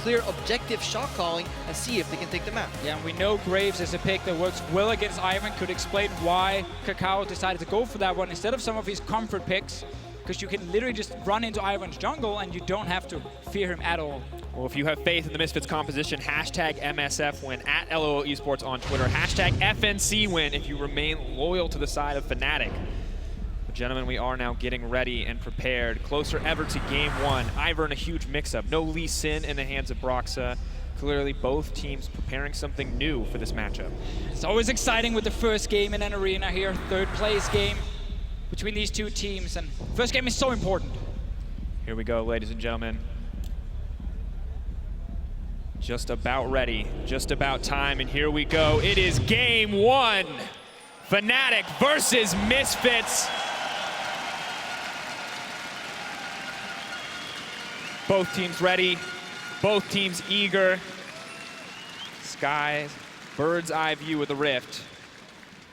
clear, objective shot calling and see if they can take the map. Yeah, and we know Graves is a pick that works well against Ivan. Could explain why Kakao decided to go for that one instead of some of his comfort picks, because you can literally just run into Ivan's jungle and you don't have to fear him at all. Well, if you have faith in the Misfits composition, hashtag MSFwin at LOL Esports on Twitter, hashtag FNCwin if you remain loyal to the side of Fnatic. But gentlemen, we are now getting ready and prepared, closer ever to game one. Ivern, a huge mix-up. No Lee Sin in the hands of Broxa. Clearly, both teams preparing something new for this matchup. It's always exciting with the first game in an arena here, third place game between these two teams, and first game is so important. Here we go, ladies and gentlemen. Just about ready, just about time, and here we go. It is game one. Fnatic versus Misfits. Both teams ready, both teams eager. Skies, bird's eye view of the Rift.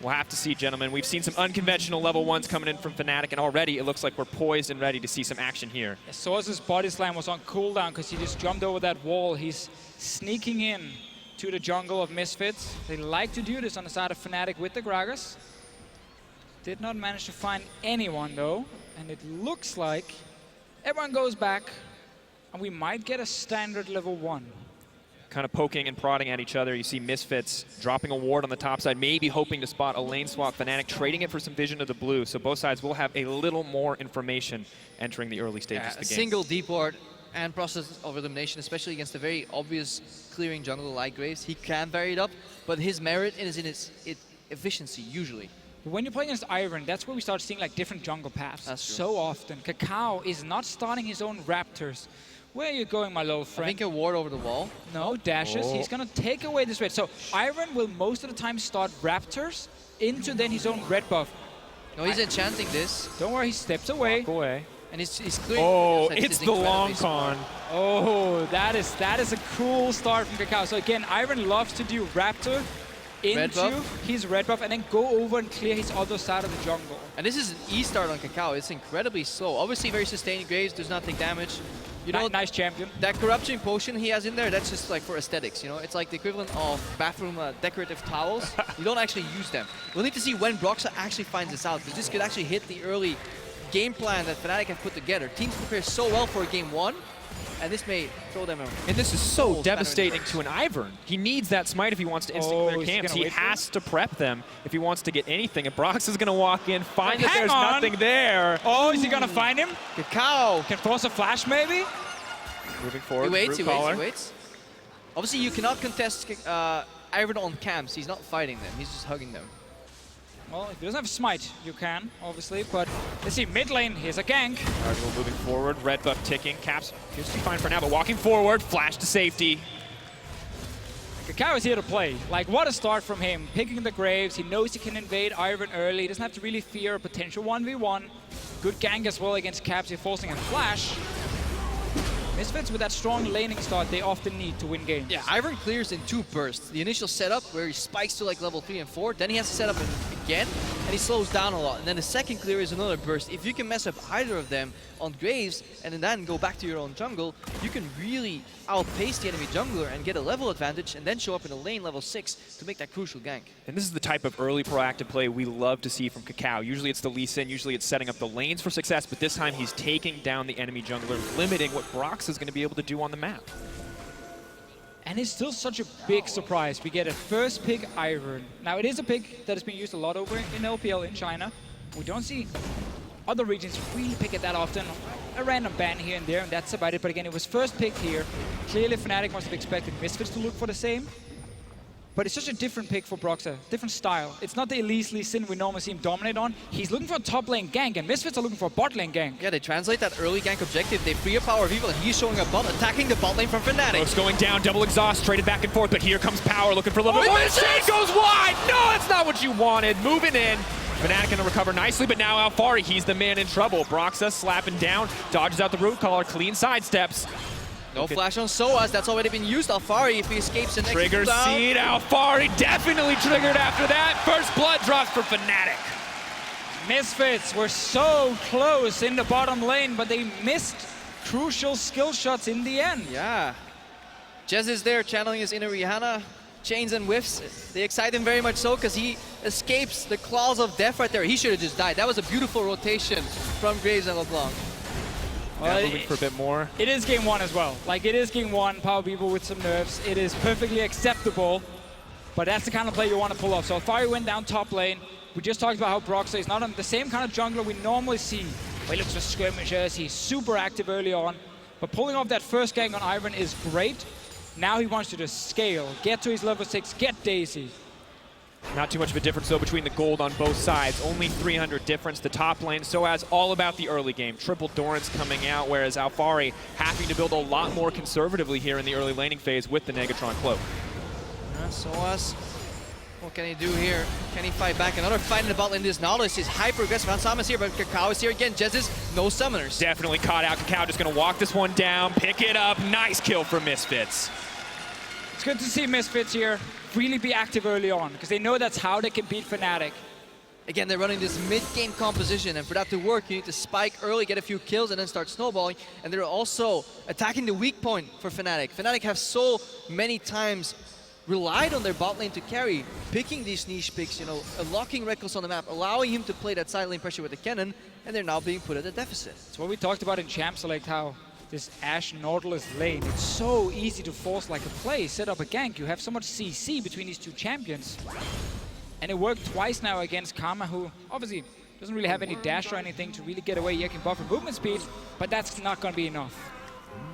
We'll have to see, gentlemen. We've seen some unconventional level ones coming in from Fnatic, and already it looks like we're poised and ready to see some action here. Source's body slam was on cooldown because he just jumped over that wall. He's sneaking in to the jungle of Misfits. They like to do this on the side of Fnatic with the Gragas. Did not manage to find anyone though, and it looks like everyone goes back, and we might get a standard level 1. Kind of poking and prodding at each other. You see Misfits dropping a ward on the top side, maybe hoping to spot a lane swap. Fnatic trading it for some vision of the blue, so both sides will have a little more information entering the early stages of the game. A single deep ward and process of elimination, especially against a very obvious clearing jungle like Graves. He can vary it up, but his merit is in its efficiency, usually. When you play against Iron, that's where we start seeing like different jungle paths. That's true. So often. Kakao is not starting his own Raptors. Where are you going, my little friend? I think a ward over the wall. No, dashes. Oh. He's going to take away this red. So Iron will most of the time start Raptors into then his own red buff. No, he's enchanting this. Don't worry, he steps away. Walk away. And he's clearing. Oh, This it's is the long incredibly con. Oh, that is a cool start from Kakao. So again, Iron loves to do Raptor into his red buff and then go over and clear his other side of the jungle. And this is an E start on Kakao. It's incredibly slow. Obviously very sustaining. Graves does not take damage. You know, nice champion. That corruption potion he has in there, that's just like for aesthetics, you know? It's like the equivalent of bathroom decorative towels. You don't actually use them. We'll need to see when Broxa actually finds this out, because this could actually hit the early game plan that Fnatic have put together. Teams prepare so well for game one, and this may throw them out. And this is so devastating to an Ivern. He needs that smite if he wants to instant clear camps. He has to prep them if he wants to get anything. And Brox is going to walk in, find that there's nothing there. Oh, is he going to find him? Kakao! Can force a flash maybe? Moving forward, he waits. Obviously, you cannot contest Iron on camps. He's not fighting them. He's just hugging them. Well, if he doesn't have smite, you can, obviously, but let's see, mid lane, here's a gank. Cardinal moving forward, red buff ticking, Caps appears to be fine for now, but walking forward, flash to safety. Kakao is here to play. Like, what a start from him, picking the Graves. He knows he can invade Iron early. He doesn't have to really fear a potential 1v1. Good gank as well against Caps, he's forcing a flash. Misfits with that strong laning start they often need to win games. Yeah, Iron clears in 2 bursts. The initial setup where he spikes to like level 3 and 4, then he has to set up again, and he slows down a lot. And then the second clear is another burst. If you can mess up either of them on Graves and then go back to your own jungle, you can really outpace the enemy jungler and get a level advantage and then show up in a lane level 6 to make that crucial gank. And this is the type of early proactive play we love to see from Kakao. Usually it's the Lee Sin, usually it's setting up the lanes for success, but this time he's taking down the enemy jungler, limiting what Brox is going to be able to do on the map. And it's still such a big surprise. We get a first pick Iron. Now it is a pick that has been used a lot over in LPL in China. We don't see other regions really pick it that often. A random ban here and there, and that's about it. But again, it was first pick here. Clearly Fnatic must have expected Misfits to look for the same. But it's such a different pick for Broxa, different style. It's not the Elise Lee Sin we normally see him dominate on. He's looking for a top lane gank, and Misfits are looking for a bot lane gank. Yeah, they translate that early gank objective. They free up Power of Evil, and he's showing up bot, attacking the bot lane from Fnatic. Looks going down, double exhaust, traded back and forth, but here comes Power looking for level 1. Shade goes wide! No, that's not what you wanted. Moving in. Fnatic gonna recover nicely, but now Alfari, he's the man in trouble. Broxa slapping down, dodges out the root collar, clean sidesteps. No flash on Soaz, that's already been used. Alfari, if he escapes the next Trigger seed, Alfari definitely triggered after that. First blood drops for Fnatic. Misfits were so close in the bottom lane, but they missed crucial skill shots in the end. Yeah. Jez is there channeling his inner Rihanna. Chains and whiffs, they excite him very much so because he escapes the claws of death right there. He should have just died. That was a beautiful rotation from Graves and LeBlanc. Well, moving for a bit more. It is game one as well. Like, it is game one, Power People with some nerfs. It is perfectly acceptable, but that's the kind of play you want to pull off. So Fari went down top lane. We just talked about how Broxah is not on the same kind of jungler we normally see. He looks for skirmishers, he's super active early on, but pulling off that first gank on Ivan is great. Now he wants to just scale, get to his level 6, get Daisy. Not too much of a difference, though, between the gold on both sides. Only 300 difference. The top lane, Soaz all about the early game. Triple Dorans coming out, whereas Alphari having to build a lot more conservatively here in the early laning phase with the Negatron Cloak. Soaz, what can he do here? Can he fight back? Another fight in the bot lane. This Nautilus is hyper aggressive. Hansama's here, but Kakao is here again. Jez is no summoners. Definitely caught out. Kakao just going to walk this one down, pick it up. Nice kill for Misfits. It's good to see Misfits here really be active early on, because they know that's how they can beat Fnatic. Again, they're running this mid-game composition, and for that to work, you need to spike early, get a few kills, and then start snowballing. And they're also attacking the weak point for Fnatic. Fnatic have so many times relied on their bot lane to carry, picking these niche picks, you know, locking Reckless on the map, allowing him to play that side lane pressure with the cannon, and they're now being put at a deficit. It's what we talked about in Champ Select, how this Ashe Nautilus lane, it's so easy to force like a play, set up a gank. You have so much CC between these two champions. And it worked twice now against Karma, who obviously doesn't really have any dash or anything to really get away. He can buffer movement speed, but that's not going to be enough.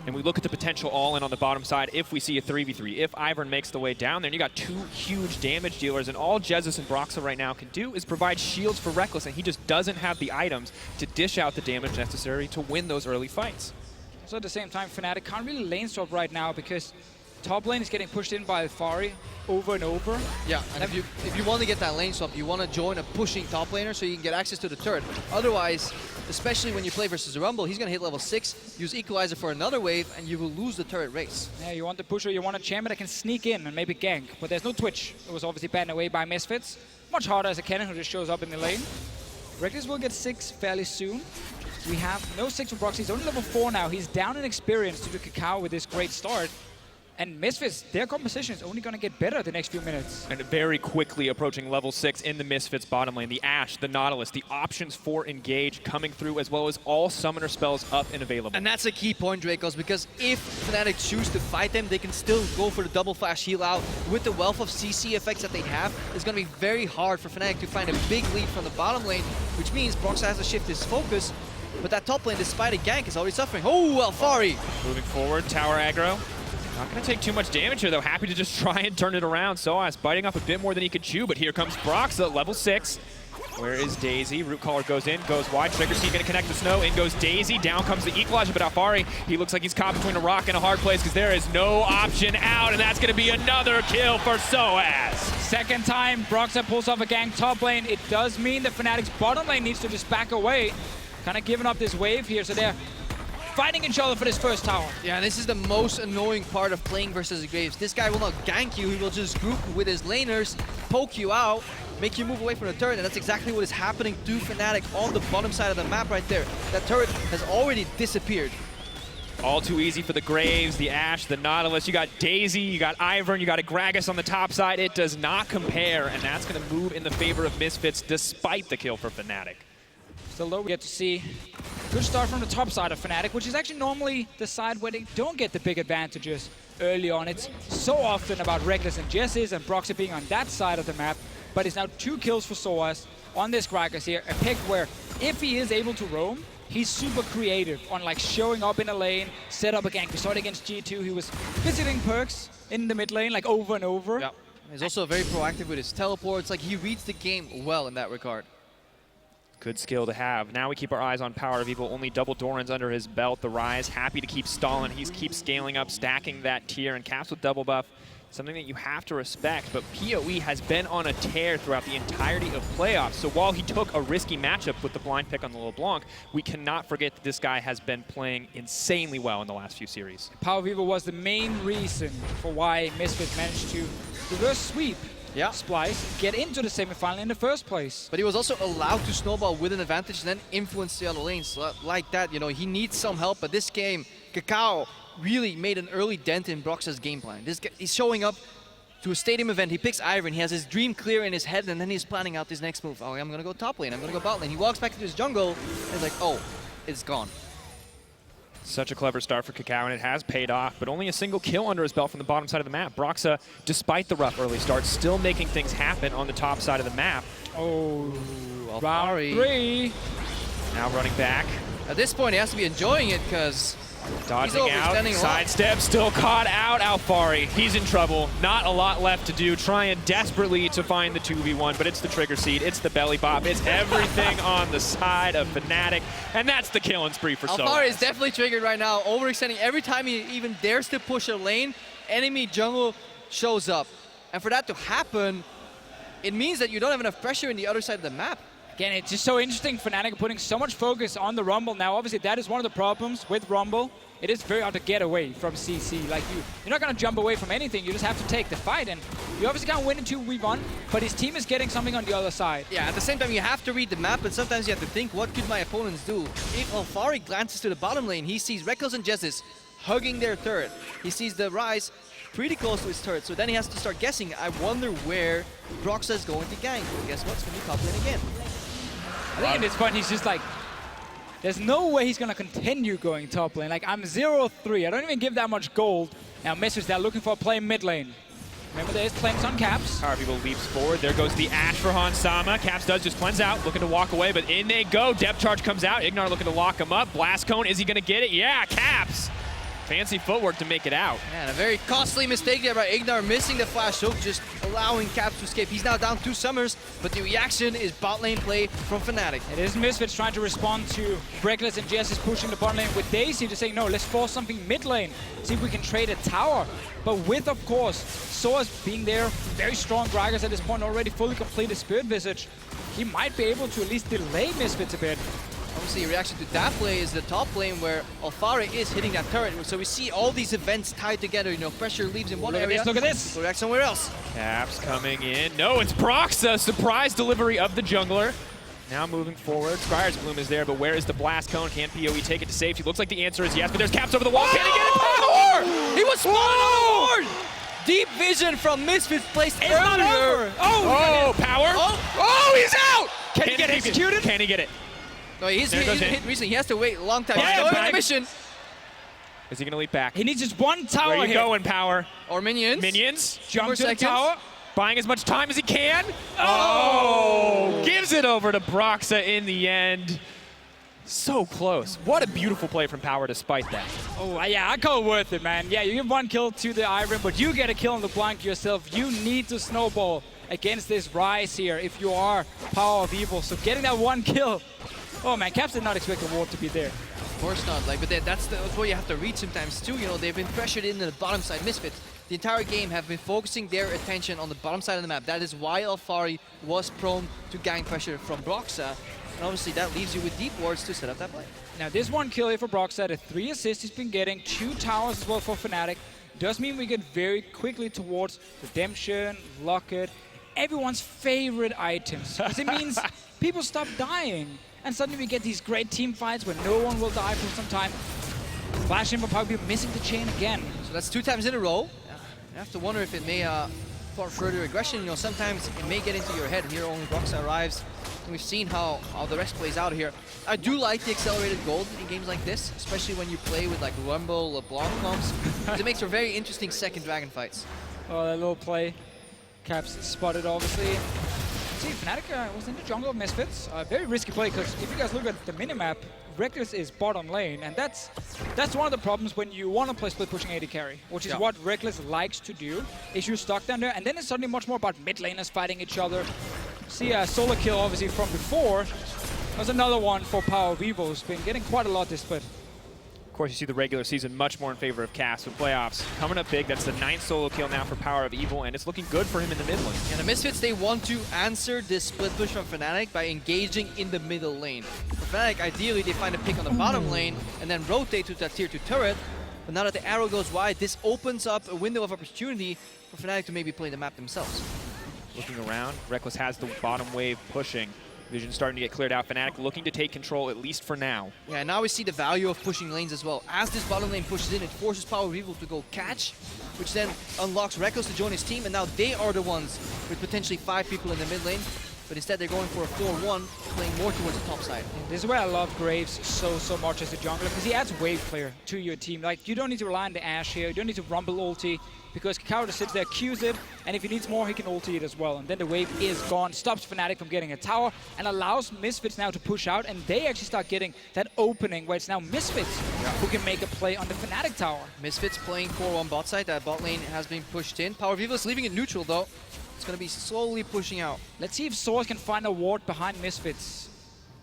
And we look at the potential all-in on the bottom side if we see a 3v3. If Ivern makes the way down there, and you got two huge damage dealers, and all Jesus and Broxah right now can do is provide shields for Reckless, and he just doesn't have the items to dish out the damage necessary to win those early fights. So at the same time, Fnatic can't really lane swap right now because top lane is getting pushed in by Fari over and over. Yeah, and if you want to get that lane swap, you want to join a pushing top laner so you can get access to the turret. Otherwise, especially when you play versus a Rumble, he's going to hit level 6, use Equalizer for another wave, and you will lose the turret race. Yeah, you want the pusher, you want a champion that can sneak in and maybe gank, but there's no Twitch. It was obviously banned away by Misfits. Much harder as a cannon who just shows up in the lane. Reckless will get 6 fairly soon. We have no 6 for Broxah. He's only level 4 now. He's down in experience due to Kakao with this great start. And Misfits, their composition is only going to get better the next few minutes. And very quickly approaching level 6 in the Misfits bottom lane. The Ashe, the Nautilus, the options for engage coming through, as well as all summoner spells up and available. And that's a key point, Dracos, because if Fnatic choose to fight them, they can still go for the double flash heal out. With the wealth of CC effects that they have, it's going to be very hard for Fnatic to find a big lead from the bottom lane, which means Broxah has to shift his focus. But that top lane, despite a gank, is already suffering. Oh, Alphari! Moving forward, tower aggro. Not going to take too much damage here, though. Happy to just try and turn it around. Soaz biting off a bit more than he could chew, but here comes Broxah, level 6. Where is Daisy? Root Caller goes in, goes wide. Trigger Seed going to connect the snow. In goes Daisy. Down comes the Equalizer, but Alphari, he looks like he's caught between a rock and a hard place because there is no option out, and that's going to be another kill for Soaz. Second time, Broxah pulls off a gank top lane. It does mean that Fnatic's bottom lane needs to just back away. Kind of giving up this wave here, so they're fighting each other for this first tower. Yeah, this is the most annoying part of playing versus the Graves. This guy will not gank you, he will just group with his laners, poke you out, make you move away from the turret, and that's exactly what is happening to Fnatic on the bottom side of the map right there. That turret has already disappeared. All too easy for the Graves, the Ashe, the Nautilus. You got Daisy, you got Ivern, you got a Gragas on the top side. It does not compare, and that's going to move in the favor of Misfits despite the kill for Fnatic. Still though, we get to see a good start from the top side of Fnatic, which is actually normally the side where they don't get the big advantages early on. It's so often about Reckless and Jesses and Broxah being on that side of the map, but it's now 2 kills for Soaz on this Gragas here. A pick where if he is able to roam, he's super creative on like showing up in a lane, set up a gank. We saw it against G2, he was visiting perks in the mid lane like over and over. Yeah. He's also very proactive with his teleports. Like, he reads the game well in that regard. Good skill to have. Now we keep our eyes on Power of Evil. Only double Dorans under his belt. The Rise happy to keep stalling. He keeps scaling up, stacking that tier, and caps with double buff. Something that you have to respect, but PoE has been on a tear throughout the entirety of playoffs. So while he took a risky matchup with the blind pick on the LeBlanc, we cannot forget that this guy has been playing insanely well in the last few series. Power of Evil was the main reason for why Misfits managed to reverse sweep Splice, get into the semifinal in the first place. But he was also allowed to snowball with an advantage and then influence the other lanes. Like that, you know, he needs some help, but this game, Kakao really made an early dent in Broxa's game plan. He's showing up to a stadium event, he picks Iron, he has his dream clear in his head, and then he's planning out his next move. Oh, I'm gonna go top lane, I'm gonna go bot lane. He walks back into his jungle, and he's like, oh, it's gone. Such a clever start for Kakao, and it has paid off, but only a single kill under his belt from the bottom side of the map. Broxa, despite the rough early start, still making things happen on the top side of the map. Oh, Round 3. Now running back. At this point, he has to be enjoying it, because Dodging out, sidestep, still caught out. Alfari, he's in trouble. Not a lot left to do, trying desperately to find the 2v1, but it's the trigger seed, it's the belly pop, it's everything on the side of Fnatic, and that's the killing spree for Soaz. Alfari is definitely triggered right now, overextending. Every time he even dares to push a lane, enemy jungle shows up. And for that to happen, it means that you don't have enough pressure in the other side of the map. Again, it's just so interesting, Fnatic putting so much focus on the Rumble. Now, obviously, that is one of the problems with Rumble. It is very hard to get away from CC. Like, you're not going to jump away from anything. You just have to take the fight. And you obviously can't win in 2v1, but his team is getting something on the other side. Yeah, at the same time, you have to read the map, but sometimes you have to think, what could my opponents do? If Alfari glances to the bottom lane, he sees Reckless and Jessis hugging their turret. He sees the Rise pretty close to his turret, so then he has to start guessing. I wonder where Broxa is going to gank. Well, guess what? It's going to be top lane again. I think at this point he's just like, there's no way he's going to continue going top lane. Like, I'm 0-3. I don't even give that much gold. Now Misfits, they're looking for a play mid lane. Remember, there's Cleanse on Caps. Power People leaps forward. There goes the Ash for Hansama. Caps does just cleanse out, looking to walk away, but in they go. Depth Charge comes out. Ignar looking to lock him up. Blast Cone, is he going to get it? Yeah, Caps. Fancy footwork to make it out. And a very costly mistake there by Ignar, missing the flash hook, just allowing Caps to escape. He's now down 2 summers, but the reaction is bot lane play from Fnatic. It is Misfits trying to respond to Reckless and Jess is pushing the bot lane with Daisy to say, no, let's force something mid lane. See if we can trade a tower. But with, of course, Soaz being there, very strong Gragas at this point, already fully completed Spirit Visage, he might be able to at least delay Misfits a bit. Obviously, a reaction to that play is the top lane where Alfari is hitting that turret. So we see all these events tied together. You know, pressure leaves in one area. Look at this. Go back somewhere else. Caps coming in. No, it's Broxa. Surprise delivery of the jungler. Now moving forward. Scryer's Bloom is there, but where is the Blast Cone? Can PoE take it to safety? Looks like the answer is yes, but there's Caps over the wall. Can he get it? Power! He was spotted on the board! Deep vision from Misfits placed earlier. Oh, Power! Oh, he's out! Can he get executed? Can he get it? No, he's hit recently. He has to wait a long time. Yeah, He's going on a mission. Is he going to leap back? He needs just one tower Where are you hit. going, Power? Or minions. Minions. Jump to the seconds. tower. Buying as much time as he can. Oh! Gives it over to Broxa in the end. So close. What a beautiful play from Power despite that. Oh, yeah, I call it worth it, man. Yeah, you give one kill to the Iron, but you get a kill on the Blank yourself. You need to snowball against this Rise here if you are Power of Evil. So getting that one kill. Oh, man, Caps did not expect the ward to be there. Of course not. Like, but that's what you have to read sometimes too. You know, they've been pressured in the bottom side. Misfits, the entire game, have been focusing their attention on the bottom side of the map. That is why Alfari was prone to gank pressure from Broxa. And obviously that leaves you with deep wards to set up that play. Now, this one kill here for Broxa, the 3 assists he's been getting, 2 towers as well for Fnatic, does mean we get very quickly towards Redemption, Locket, everyone's favorite items. Because it means people stop dying. And suddenly we get these great team fights where no one will die for some time. Flash in for probably missing the chain again. So that's 2 times in a row. You have to wonder if it may for further aggression. You know, sometimes it may get into your head. Here only Broxa arrives. And we've seen how the rest plays out here. I do like the accelerated gold in games like this, especially when you play with like Rumble, LeBlanc comps. It makes for very interesting second dragon fights. Oh, that little play. Caps spotted, obviously. See, Fnatic was in the jungle of Misfits. Very risky play, because if you guys look at the minimap, Reckless is bottom lane, and that's one of the problems when you want to play split pushing AD carry, which is what Reckless likes to do, is you're stuck down there, and then it's suddenly much more about mid laners fighting each other. See, solo kill, obviously, from before. There's another one for Power of Evil, who's been getting quite a lot this split. Of course, you see the regular season much more in favor of Cass with playoffs coming up big. That's the 9th solo kill now for Power of Evil, and it's looking good for him in the mid lane. And the Misfits, they want to answer this split push from Fnatic by engaging in the middle lane. For Fnatic, ideally, they find a pick on the bottom lane and then rotate to that tier 2 turret. But now that the arrow goes wide, this opens up a window of opportunity for Fnatic to maybe play the map themselves. Looking around, Reckless has the bottom wave pushing. Vision starting to get cleared out. Fnatic looking to take control, at least for now. Yeah, now we see the value of pushing lanes as well. As this bottom lane pushes in, it forces Power Evil to go catch, which then unlocks Reckless to join his team, and now they are the ones with potentially 5 people in the mid lane. But instead they're going for a 4-1, playing more towards the top side. This is where I love Graves so much as a jungler, because he adds wave clear to your team. Like, you don't need to rely on the Ashe here, you don't need to rumble ulti, because Kakao just sits there, Qs it, and if he needs more, he can ulti it as well. And then the wave is gone, stops Fnatic from getting a tower, and allows Misfits now to push out, and they actually start getting that opening where it's now Misfits who can make a play on the Fnatic tower. Misfits playing 4-1 bot side. That bot lane has been pushed in. Power Vivo is leaving it neutral though. It's going to be slowly pushing out. Let's see if Source can find a ward behind Misfits.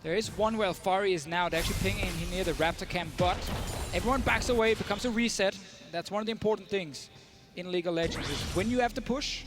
There is one where Alfari is now. They're actually pinging in near the Raptor camp, but everyone backs away. It becomes a reset. That's one of the important things in League of Legends is when you have to push,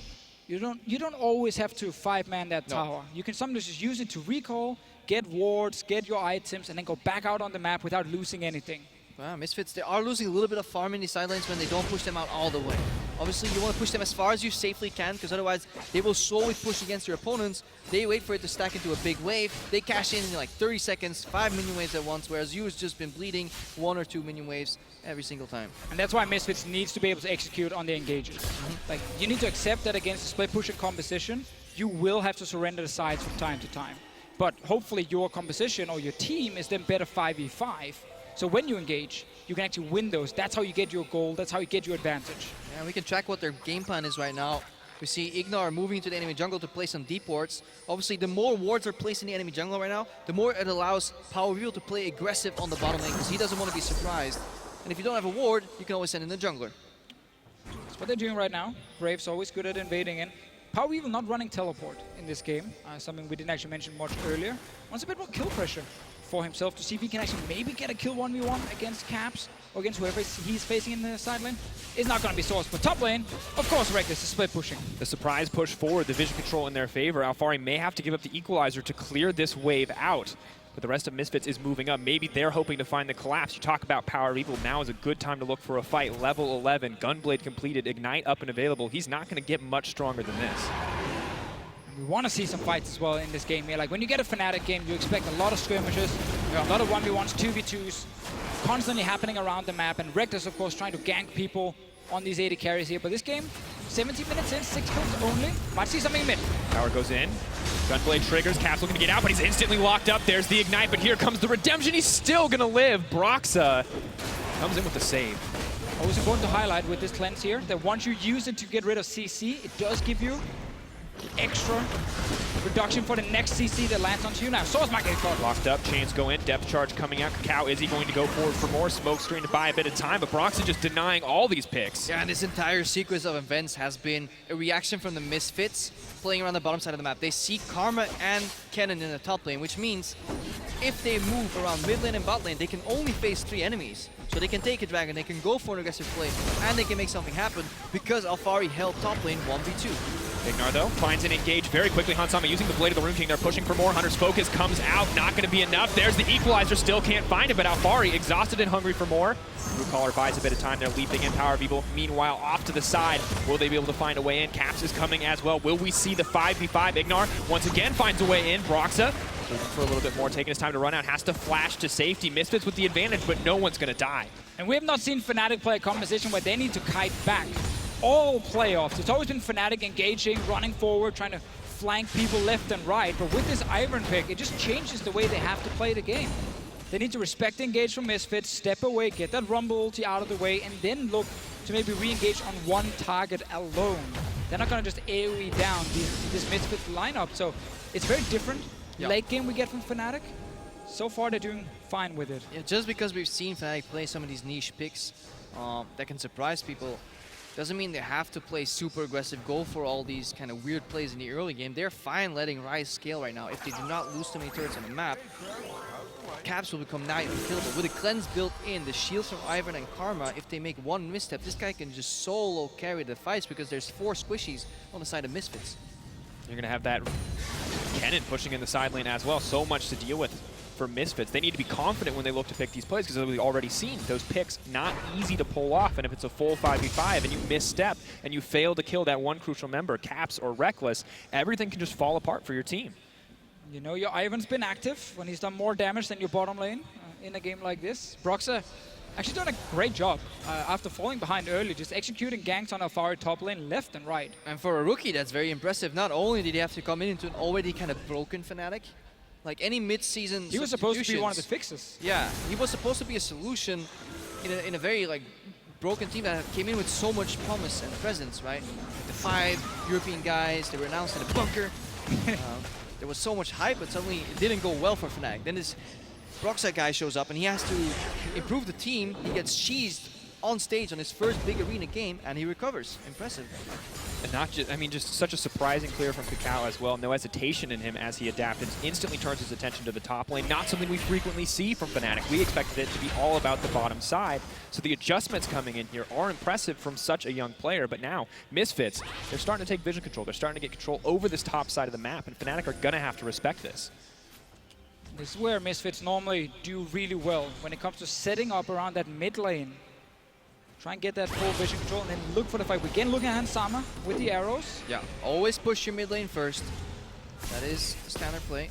you don't always have to 5-man that tower. You can sometimes just use it to recall, get wards, get your items, and then go back out on the map without losing anything. Wow, Misfits, they are losing a little bit of farm in the sidelines when they don't push them out all the way. Obviously, you want to push them as far as you safely can, because otherwise they will slowly push against your opponents. They wait for it to stack into a big wave. They cash in like 30 seconds, 5 minion waves at once, whereas you has just been bleeding 1 or 2 minion waves every single time. And that's why Misfits needs to be able to execute on the engages. Like, you need to accept that against a split push and composition, you will have to surrender the sides from time to time. But hopefully your composition or your team is then better 5v5. So when you engage, you can actually win those. That's how you get your goal. That's how you get your advantage. Yeah, we can track what their game plan is right now. We see Ignar moving to the enemy jungle to place some deep wards. Obviously, the more wards are placed in the enemy jungle right now, the more it allows Power Wheel to play aggressive on the bottom lane, because he doesn't want to be surprised. And if you don't have a ward, you can always send in the jungler. That's what they're doing right now. Brave's always good at invading in. Power Wheel not running teleport in this game, something we didn't actually mention much earlier. Wants a bit more kill pressure for himself to see if he can actually maybe get a kill 1v1 against Caps or against whoever he's facing in the side lane. It's not going to be Source, but top lane, of course, Reckless is split pushing. The surprise push forward, the vision control in their favor. Alfari may have to give up the equalizer to clear this wave out, but the rest of Misfits is moving up. Maybe they're hoping to find the collapse. You talk about Power of Evil, now is a good time to look for a fight. Level 11, Gunblade completed, Ignite up and available. He's not going to get much stronger than this. We want to see some fights as well in this game here. Like, when you get a Fnatic game, you expect a lot of skirmishes, a lot of 1v1s, 2v2s, constantly happening around the map, and Reckless, of course, trying to gank people on these 80 carries here. But this game, 17 minutes in, 6 kills only. Might see something in mid. Power goes in. Gunblade triggers. Caps looking to get out, but he's instantly locked up. There's the Ignite, but here comes the redemption. He's still going to live. Broxa comes in with the save. Always important to highlight with this cleanse here that once you use it to get rid of CC, it does give you extra reduction for the next CC that lands onto you. Now Source might get caught. Locked up, chains go in, depth charge coming out. Kakao, is he going to go forward for more? Smoke screen to buy a bit of time, but Broxa just denying all these picks. Yeah, and this entire sequence of events has been a reaction from the Misfits playing around the bottom side of the map. They see Karma and Kennen in the top lane, which means if they move around mid lane and bot lane, they can only face 3 enemies. So they can take a dragon, they can go for an aggressive play, and they can make something happen because Alfari held top lane 1v2. Ignar, though, finds an engage very quickly. Hansama using the Blade of the Rune King. They're pushing for more. Hunter's Focus comes out. Not going to be enough. There's the equalizer. Still can't find it, but Alfari, exhausted and hungry for more. Caller buys a bit of time. They're leaping in. Power of Evil, meanwhile, off to the side. Will they be able to find a way in? Caps is coming as well. Will we see the 5v5? Ignar once again finds a way in. Broxa moving for a little bit more, taking his time to run out. Has to flash to safety. Misfits with the advantage, but no one's going to die. And we have not seen Fnatic play a composition where they need to kite back. All playoffs, it's always been Fnatic engaging, running forward, trying to flank people left and right. But with this Iron pick, it just changes the way they have to play the game. They need to respect the engage from Misfits, step away, get that Rumble ulti out of the way, and then look to maybe re-engage on one target alone. They're not going to just AoE down this Misfits lineup. So it's very different. Yep. Late game we get from Fnatic. So far they're doing fine with it. Yeah, just because we've seen Fnatic play some of these niche picks that can surprise people, doesn't mean they have to play super aggressive, go for all these kind of weird plays in the early game. They're fine letting Ryze scale right now. If they do not lose too many turrets on the map, Caps will become nigh unkillable. With a cleanse built in, the shields from Ivern and Karma, if they make one misstep, this guy can just solo carry the fights because there's 4 squishies on the side of Misfits. You're going to have that Kennen pushing in the side lane as well. So much to deal with for Misfits. They need to be confident when they look to pick these plays because we've already seen those picks not easy to pull off. And if it's a full 5v5 and you misstep and you fail to kill that one crucial member, Caps or Reckless, everything can just fall apart for your team. You know, your Ivan's been active when he's done more damage than your bottom lane in a game like this. Broxah actually done a great job after falling behind early, just executing ganks on Alfari top lane left and right. And for a rookie, that's very impressive. Not only did he have to come into an already kind of broken Fnatic, like any mid-season He was supposed to be one of the fixes. Yeah, he was supposed to be a solution in a very like broken team that came in with so much promise and presence, right? The 5 European guys, they were announced in a bunker. There was so much hype, but suddenly it didn't go well for Fnatic. Then this Broxah guy shows up and he has to improve the team. He gets cheesed on stage on his first big arena game and he recovers. Impressive. And not just, I mean, just such a surprising clear from Kakao as well. No hesitation in him as he adapted. Instantly turns his attention to the top lane. Not something we frequently see from Fnatic. We expected it to be all about the bottom side. So the adjustments coming in here are impressive from such a young player. But now, Misfits, they're starting to take vision control. They're starting to get control over this top side of the map. And Fnatic are going to have to respect this. This is where Misfits normally do really well when it comes to setting up around that mid lane. Try and get that full vision control and then look for the fight. Again, looking at Hansama with the arrows. Yeah, always push your mid lane first. That is a standard play.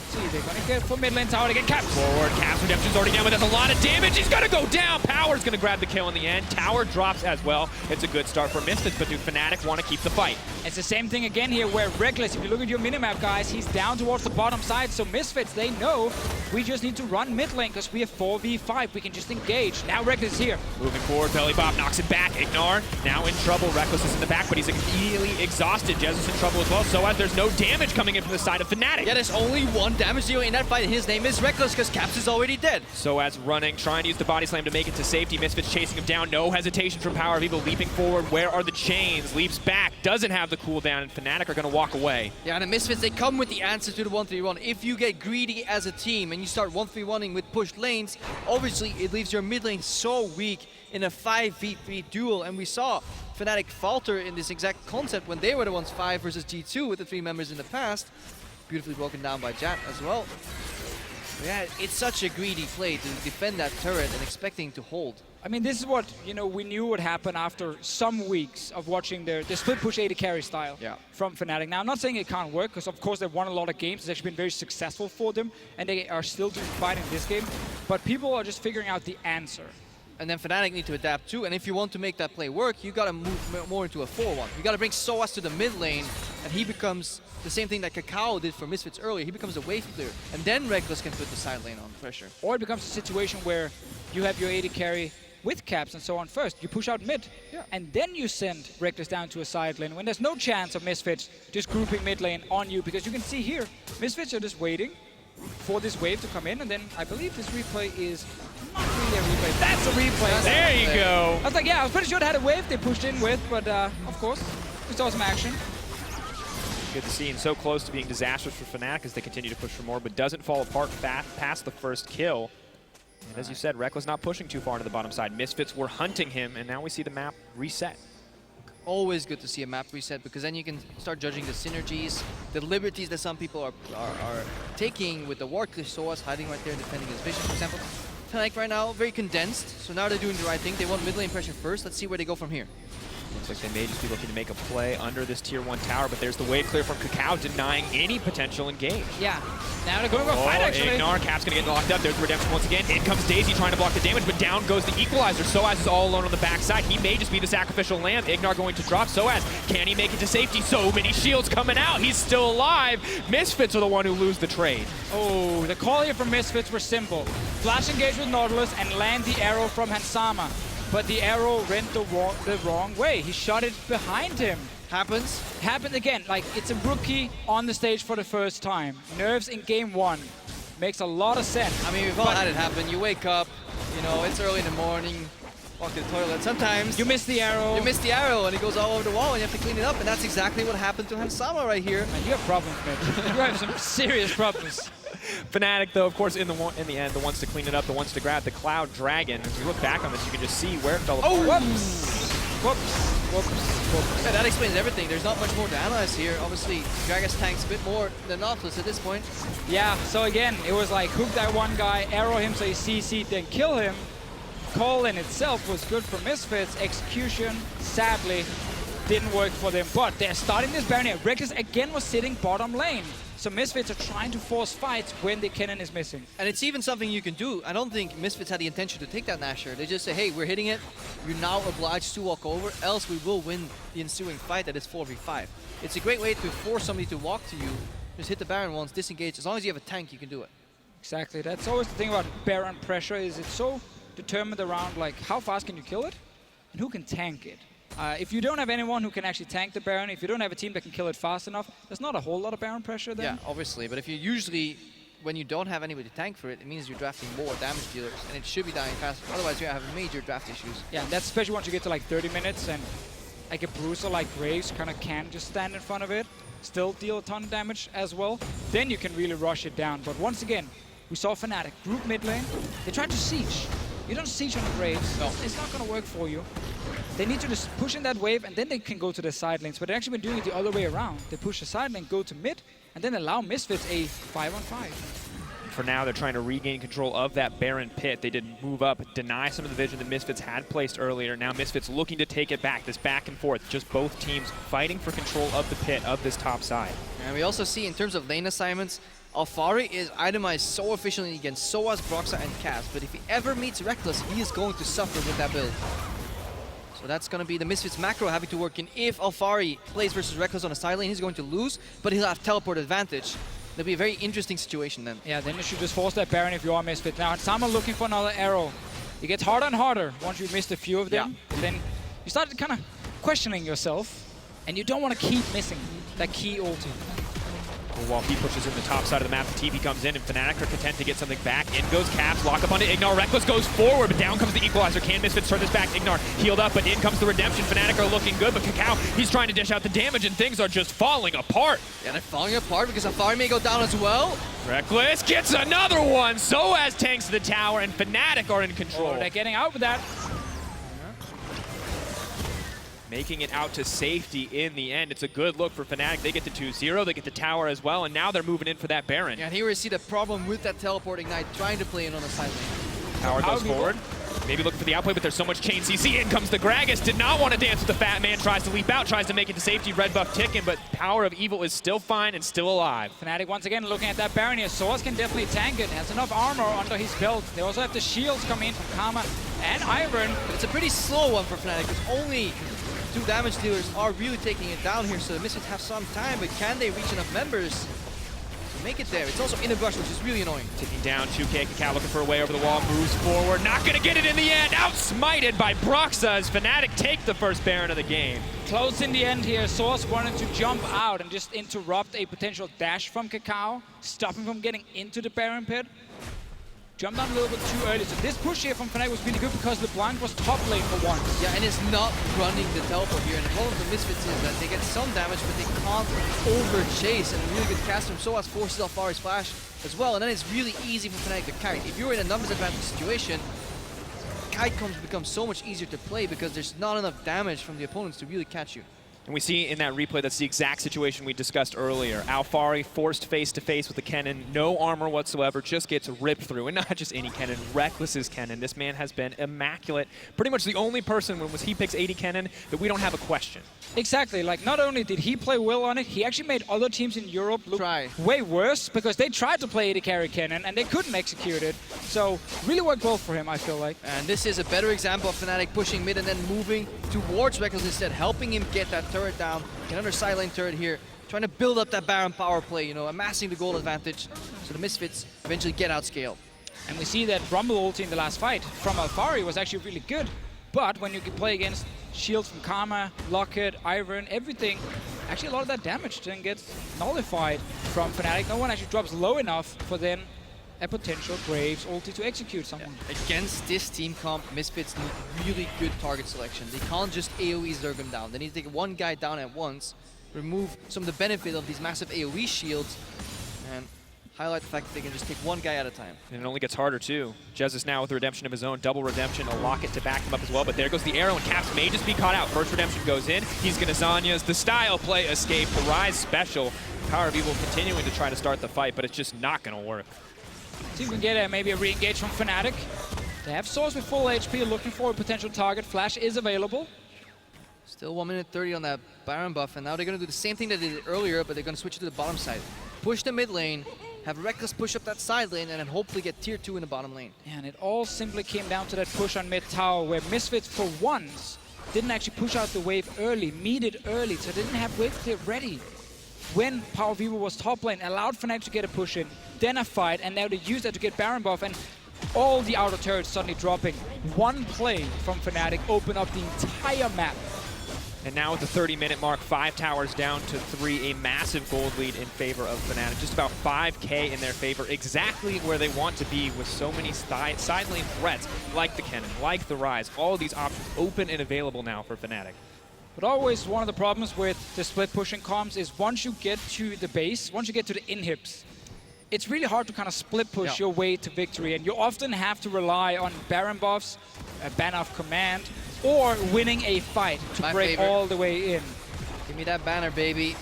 See, they're gonna get for mid lane tower to get capped. Forward, Caps Redemption's already down, but that's a lot of damage. He's gonna go down. Power's gonna grab the kill in the end. Tower drops as well. It's a good start for Misfits, but do Fnatic want to keep the fight? It's the same thing again here where Reckless, if you look at your minimap, guys, he's down towards the bottom side. So Misfits, they know we just need to run mid lane because we have 4v5. We can just engage. Now Reckless is here. Moving forward, Belly Bob knocks it back. Ignar now in trouble. Reckless is in the back, but he's immediately exhausted. Jez is in trouble as well. So as there's no damage coming in from the side of Fnatic. Yeah, there's only one damage dealer in that fight, and his name is Reckless because Caps is already dead. So as running, trying to use the body slam to make it to safety. Misfits chasing him down. No hesitation from Power of Evil. Leaping forward. Where are the chains? Leaps back. Doesn't have the cooldown, and Fnatic are going to walk away. Yeah, and the Misfits, they come with the answer to the 1-3-1. If you get greedy as a team and you start 1-3-1ing with pushed lanes, obviously it leaves your mid lane so weak in a 5v3 duel. And we saw Fnatic falter in this exact concept when they were the ones 5 versus G2 with the 3 members in the past. Beautifully broken down by Jat as well. But yeah, it's such a greedy play to defend that turret and expecting to hold. I mean, this is what, you know, we knew would happen after some weeks of watching their split push AD carry style from Fnatic. Now, I'm not saying it can't work, because of course they've won a lot of games. It's actually been very successful for them, and they are still doing fine in this game. But people are just figuring out the answer. And then Fnatic need to adapt too, and if you want to make that play work, you gotta move more into a 4-1. You gotta bring Soaz to the mid lane, and he becomes the same thing that Kakao did for Misfits earlier. He becomes a wave clear, and then Reckless can put the side lane on pressure. Or it becomes a situation where you have your AD carry with Caps and so on first. You push out mid, and then you send Reckless down to a side lane when there's no chance of Misfits just grouping mid lane on you, because you can see here, Misfits are just waiting for this wave to come in, and then I believe this replay is not really a replay. That's a replay. There you go. I was like, yeah, I was pretty sure they had a wave they pushed in with, but of course, we saw some action. Good to see, and so close to being disastrous for Fnatic as they continue to push for more, but doesn't fall apart past the first kill. And as you said, Reckless not pushing too far into the bottom side. Misfits were hunting him, and now we see the map reset. Always good to see a map reset, because then you can start judging the synergies, the liberties that some people are taking with the Wardcliff Soaz hiding right there and defending his vision, for example. Fnatic right now, very condensed, so now they're doing the right thing. They want mid lane pressure first. Let's see where they go from here. Looks like they may just be looking to make a play under this tier 1 tower, but there's the wave clear from Kakao, denying any potential engage. Yeah, now they're going to go fight, actually. Ignar, Cap's going to get locked up. There's Redemption once again. In comes Daisy trying to block the damage, but down goes the Equalizer. Soaz is all alone on the backside. He may just be the sacrificial lamb. Ignar going to drop. Soaz, can he make it to safety? So many shields coming out. He's still alive. Misfits are the one who lose the trade. Oh, the call here from Misfits were simple. Flash engage with Nautilus and land the arrow from Hansama. But the arrow went the wrong way. He shot it behind him. Happens. Happened again. Like, it's a rookie on the stage for the first time. Nerves in game 1. Makes a lot of sense. I mean, we've all had it happen. You wake up, you know, it's early in the morning, walk to the toilet. Sometimes you miss the arrow. You miss the arrow and it goes all over the wall and you have to clean it up. And that's exactly what happened to Hansama right here. Man, you have problems, Mitch. You have some serious problems. Fnatic, though, of course, in the end, the ones to clean it up, the ones to grab the Cloud Dragon. As you look back on this, you can just see where it fell apart. Oh, whoops! Whoops. Yeah, that explains everything. There's not much more to analyze here. Obviously, Gragas tanks a bit more than Nautilus at this point. Yeah, so again, it was like hook that one guy, arrow him so he CC'd, then kill him. Call in itself was good for Misfits. Execution, sadly, didn't work for them. But they're starting this Baron here. Reckless again was sitting bottom lane. So Misfits are trying to force fights when the Kennen is missing. And it's even something you can do. I don't think Misfits had the intention to take that Nashor. They just say, hey, we're hitting it. You're now obliged to walk over, else we will win the ensuing fight that is 4v5. It's a great way to force somebody to walk to you. Just hit the Baron once, disengage. As long as you have a tank, you can do it. Exactly. That's always the thing about Baron pressure, is it's so determined around like how fast can you kill it and who can tank it. If you don't have anyone who can actually tank the Baron, if you don't have a team that can kill it fast enough, there's not a whole lot of Baron pressure then. Yeah, obviously. But if you usually, when you don't have anybody to tank for it, it means you're drafting more damage dealers, and it should be dying faster. Otherwise, you're going to have major draft issues. Yeah, and that's especially once you get to like 30 minutes and like a bruiser like Graves kind of can just stand in front of it, still deal a ton of damage as well. Then you can really rush it down. But once again, we saw Fnatic group mid lane. They tried to siege. You don't siege on the Graves. No. It's not going to work for you. They need to just push in that wave, and then they can go to the side lanes. But they've actually been doing it the other way around. They push the side lane, go to mid, and then allow Misfits a 5-on-5. For now, they're trying to regain control of that Baron pit. They did move up, deny some of the vision that Misfits had placed earlier. Now Misfits looking to take it back, this back and forth. Just both teams fighting for control of the pit of this top side. And we also see in terms of lane assignments, Alphari is itemized so efficiently against Soaz, Broxa, and Cass. But if he ever meets Reckless, he is going to suffer with that build. So that's going to be the Misfits macro having to work in. If Alphari plays versus Reckless on a side lane, he's going to lose, but he'll have teleport advantage. It'll be a very interesting situation then. Yeah, then you should just force that Baron if you are Misfit. Now, Sama looking for another arrow. It gets harder and harder once you missed a few of them. Yeah. Then you start kind of questioning yourself, and you don't want to keep missing that key ulti. While he pushes in the top side of the map, the TP comes in, and Fnatic are content to get something back. In goes Caps, lock up onto Ignar. Reckless goes forward, but down comes the Equalizer. Can Misfits turn this back? Ignar healed up, but in comes the Redemption. Fnatic are looking good, but Kakao, he's trying to dish out the damage, and things are just falling apart. Yeah, they're falling apart because Alphari may go down as well. Reckless gets another one. Soaz tanks the tower, and Fnatic are in control. Oh, they're getting out with that. Making it out to safety in the end. It's a good look for Fnatic. They get to 2-0, they get the tower as well, and now they're moving in for that Baron. Yeah, and here we see the problem with that teleport Ignite, trying to play in on the side lane. Tower goes forward. Maybe looking for the outplay, but there's so much chain CC. In comes the Gragas. Did not want to dance with the Fat Man. Tries to leap out, tries to make it to safety. Red buff ticking, but Power of Evil is still fine and still alive. Fnatic once again looking at that Baron here. Soaz can definitely tank it. Has enough armor under his belt. They also have the shields coming in from Karma and Iron. But it's a pretty slow one for Fnatic, because only 2 damage dealers are really taking it down here, so the Misfits have some time, but can they reach enough members to make it there? It's also in a brush, which is really annoying. Ticking down, 2K, Kakao looking for a way over the wall, moves forward, not gonna get it in the end, outsmited by Broxa as Fnatic take the first Baron of the game. Close in the end here. Soaz wanted to jump out and just interrupt a potential dash from Kakao, stop him from getting into the Baron pit. Jumped down a little bit too early. So this push here from Fnatic was really good because LeBlanc was top lane for once. Yeah, and it's not running the teleport here. And the problem with the Misfits is that they get some damage, but they can't over-chase. And a really good cast from Soaz forces Alphari's flash as well. And then it's really easy for Fnatic to kite. If you're in a numbers advantage situation, kite becomes so much easier to play because there's not enough damage from the opponents to really catch you. And we see in that replay, that's the exact situation we discussed earlier. Alphari forced face-to-face with the Kennen, no armor whatsoever, just gets ripped through. And not just any Kennen, Reckless's Kennen. This man has been immaculate. Pretty much the only person, when he picks 80 Kennen, that we don't have a question. Exactly. Like, not only did he play well on it, he actually made other teams in Europe look way worse because they tried to play 80 carry Kennen and they couldn't execute it. So, really worked well for him, I feel like. And this is a better example of Fnatic pushing mid and then moving towards Reckless instead, helping him get that turret down. Another side lane turret here, trying to build up that Baron power play, you know, amassing the gold advantage. So the Misfits eventually get outscaled. And we see that Rumble ulti in the last fight from Alphari was actually really good. But when you can play against shields from Karma, Locket, Iron, everything, actually a lot of that damage then gets nullified from Fnatic. No one actually drops low enough for then a potential Graves ulti to execute someone. Yeah. Against this team comp, Misfits need really good target selection. They can't just AoE Zergum down. They need to take one guy down at once, remove some of the benefit of these massive AoE shields, and highlight the fact that they can just take one guy at a time. And it only gets harder too. Jesus now with the redemption of his own, double redemption, a Locket to back him up as well, but there goes the arrow and Caps may just be caught out. First redemption goes in, he's gonna Zanya's the style play escape, the Rise special. Power of Evil continuing to try to start the fight, but it's just not gonna work. See if we can get maybe a re-engage from Fnatic. They have Soaz with full HP looking for a potential target. Flash is available. Still 1 minute 30 on that Baron buff, and now they're going to do the same thing they did earlier, but they're going to switch it to the bottom side. Push the mid lane, have Reckless push up that side lane, and then hopefully get tier 2 in the bottom lane. Yeah, and it all simply came down to that push on mid tower, where Misfits, for once, didn't actually push out the wave early, meted early, so they didn't have wave clear ready. When Power Vivo was top lane, allowed Fnatic to get a push in, then a fight, and now they used that to get Baron buff, and all the outer turrets suddenly dropping. One play from Fnatic opened up the entire map. And now at the 30-minute mark, 5 towers down to 3, a massive gold lead in favor of Fnatic. Just about 5K in their favor, exactly where they want to be with so many side lane threats, like the Kennen, like the Ryze. All of these options open and available now for Fnatic. But always one of the problems with the split pushing comms is once you get to the base, once you get to the inhibs, it's really hard to kind of split push your way to victory, and you often have to rely on Baron buffs, a ban off command, or winning a fight to break all the way in. Give me that banner, baby.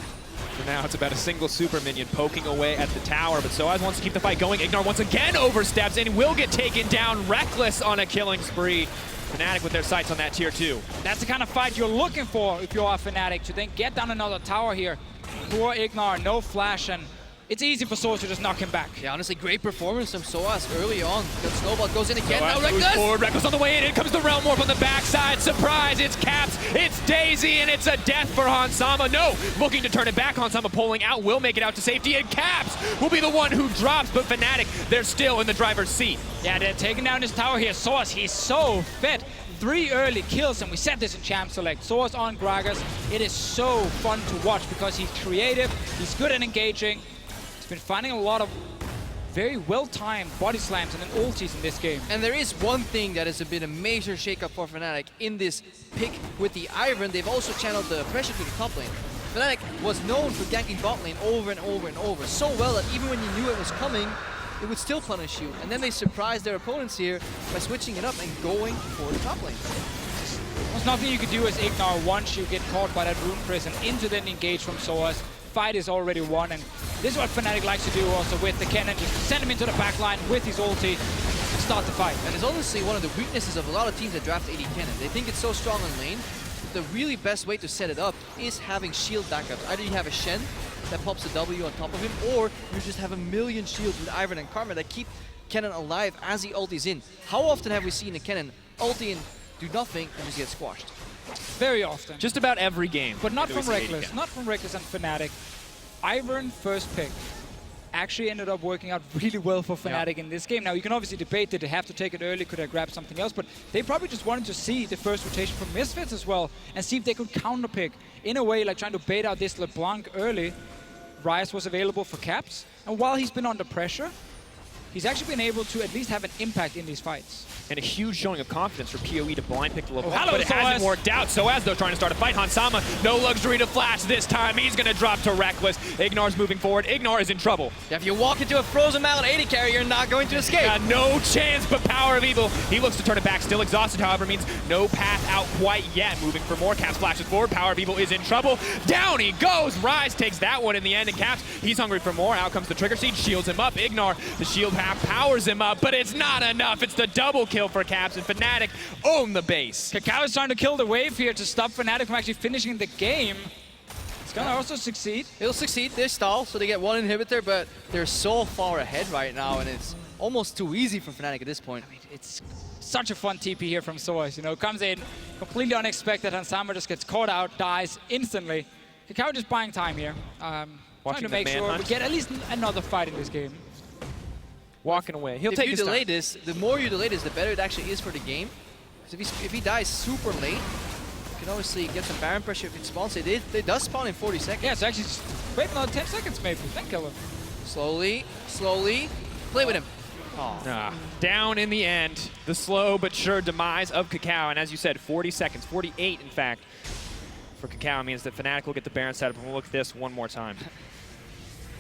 For now, it's about a single super minion poking away at the tower, but Soaz wants to keep the fight going. Ignar once again oversteps and will get taken down. Reckless on a killing spree. Fnatic with their sights on that tier 2. That's the kind of fight you're looking for if you're a Fnatic, to then get down another tower here. Poor Ignar, no flash, and it's easy for Soaz to just knock him back. Yeah, honestly, great performance from Soaz early on. The snowball goes in again. Soaz Now Reckless! forward. Reckless on the way in. In comes the Realm Warp on the backside. Surprise! It's Caps, it's Daisy, and it's a death for Hansama. No, looking to turn it back. Hansama pulling out, will make it out to safety, and Caps will be the one who drops, but Fnatic, they're still in the driver's seat. Yeah, they're taking down his tower here. Soaz, he's so fit. 3 early kills, and we said this in Champ Select. Soaz on Gragas. It is so fun to watch because he's creative, he's good at engaging. Been finding a lot of very well-timed body slams and then ultis in this game. And there is one thing that has been a major shakeup for Fnatic in this pick with the Iron. They've also channeled the pressure to the top lane. Fnatic was known for ganking bot lane over and over and over, so well that even when you knew it was coming, it would still punish you. And then they surprised their opponents here by switching it up and going for the top lane. There's nothing you could do as Ignar once you get caught by that rune prison into the engage from Soaz. Fight is already won, and this is what Fnatic likes to do also with the Kennen. Just send him into the backline with his ulti and start the fight. And it's honestly one of the weaknesses of a lot of teams that draft AD Kennen. They think it's so strong on lane. The really best way to set it up is having shield backups. Either you have a Shen that pops a W on top of him, or you just have a million shields with Ivern and Karma that keep Kennen alive as he ultis in. How often have we seen a Kennen ulti and do nothing and just get squashed? Very often. Just about every game. But not from Reckless. Not from Reckless and Fnatic. Ivern first pick actually ended up working out really well for Fnatic in this game. Now, you can obviously debate, did they have to take it early? Could they grab something else? But they probably just wanted to see the first rotation from Misfits as well and see if they could counterpick in a way like trying to bait out this LeBlanc early. Ryze was available for Caps. And while he's been under pressure, he's actually been able to at least have an impact in these fights. And a huge showing of confidence for PoE to blind pick the LeBlanc, hello, but it hasn't Soaz. worked out. Soaz, though, trying to start a fight. Hansama, no luxury to flash this time. He's going to drop to Reckless. Ignar's moving forward. Ignar is in trouble. Yeah, if you walk into a frozen mallet AD carry, you're not going to escape. No chance, but Power of Evil. He looks to turn it back. Still exhausted, however, means no path out quite yet. Moving for more. Caps flashes forward. Power of Evil is in trouble. Down he goes. Ryze takes that one in the end, and Caps, he's hungry for more. Out comes the Trigger Seed. Shields him up. Ignar, the shield half powers him up, but it's not enough. It's the double kill for Caps, and Fnatic own the base. Kakao is trying to kill the wave here to stop Fnatic from actually finishing the game. It's gonna also succeed. It'll succeed. They stall, so they get one inhibitor, but they're so far ahead right now, and it's almost too easy for Fnatic at this point. I mean, it's such a fun TP here from Soaz. You know, comes in completely unexpected, and Hansama just gets caught out, dies instantly. Kakao just buying time here, trying to make sure we get at least another fight in this game. Walking away. He'll take his time. If you delay this, the more you delay this, the better it actually is for the game. Because if he dies super late, you can obviously get some Baron pressure if it spawns. They does spawn in 40 seconds. Yeah, so actually just wait another 10 seconds maybe, then kill him. Slowly, slowly, play with him. Down in the end, the slow but sure demise of Kakao. And as you said, 40 seconds, 48 in fact, for Kakao means that Fnatic will get the Baron setup, and we'll look at this one more time.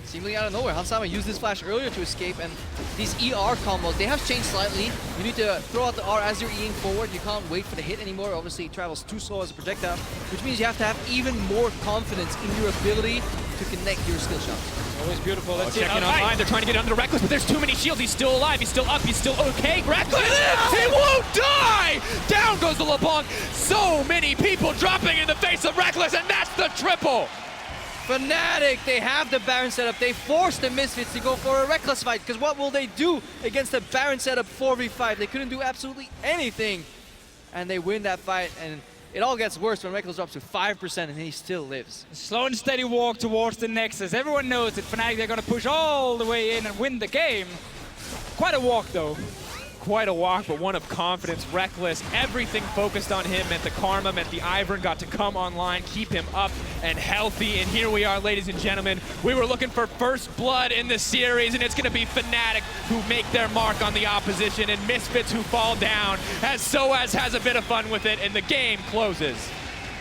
seemingly out of nowhere. Hansama used this flash earlier to escape, and these ER combos, they have changed slightly. You need to throw out the R as you're Eing forward. You can't wait for the hit anymore. Obviously, it travels too slow as a projectile, which means you have to have even more confidence in your ability to connect your skill shots. Always beautiful. Let's see it. Checking online, they're trying to get under Reckless, but there's too many shields. He's still alive, he's still up, he's still okay. Reckless, he won't die! Down goes the LeBlanc. So many people dropping in the face of Reckless, and that's the triple! Fnatic, they have the Baron setup. They force the Misfits to go for a Reckless fight, because what will they do against the Baron setup 4v5? They couldn't do absolutely anything, and they win that fight, and it all gets worse when Reckless drops to 5% and he still lives. Slow and steady walk towards the Nexus. Everyone knows that Fnatic, they're going to push all the way in and win the game. Quite a walk, though. Quite a walk, but one of confidence. Reckless, everything focused on him, meant the Karma, meant the Ivern got to come online, keep him up and healthy, and here we are, ladies and gentlemen. We were looking for first blood in the series, and it's going to be Fnatic who make their mark on the opposition, and Misfits who fall down, as SOAS has a bit of fun with it, and the game closes.